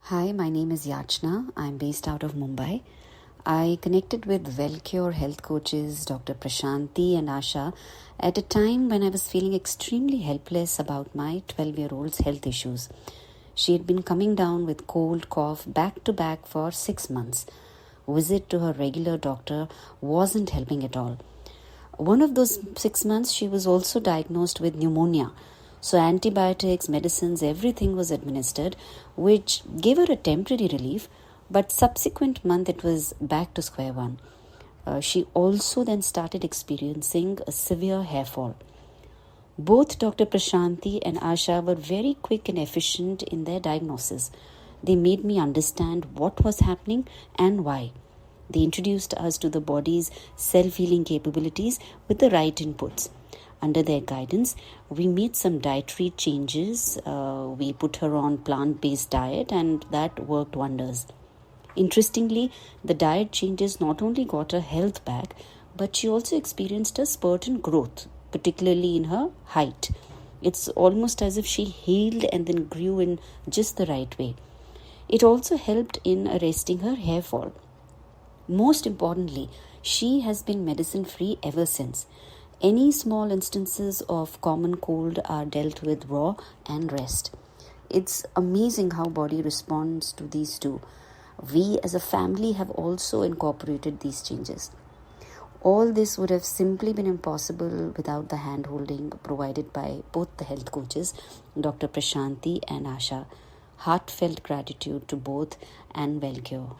Hi, my name is Yachna. I'm based out of Mumbai. I connected with Wellcure health coaches Dr. Prashanti and Asha at a time when I was feeling extremely helpless about my 12-year-old's health issues. She had been coming down with cold, cough back to back for 6 months. Visit to her regular doctor wasn't helping at all. One of those 6 months, she was also diagnosed with pneumonia. So antibiotics, medicines, everything was administered, which gave her a temporary relief. But subsequent month, it was back to square one. She also then started experiencing a severe hairfall. Both Dr. Prashanti and Asha were very quick and efficient in their diagnosis. They made me understand what was happening and why. They introduced us to the body's self-healing capabilities with the right inputs. Under their guidance, we made some dietary changes. We put her on plant-based diet and that worked wonders. Interestingly, the diet changes not only got her health back, but she also experienced a spurt in growth, particularly in her height. It's almost as if she healed and then grew in just the right way. It also helped in arresting her hair fall. Most importantly, she has been medicine-free ever since. Any small instances of common cold are dealt with raw and rest. It's amazing how body responds to these two. We as a family have also incorporated these changes. All this would have simply been impossible without the hand-holding provided by both the health coaches, Dr. Prashanti and Asha. Heartfelt gratitude to both and Wellcure.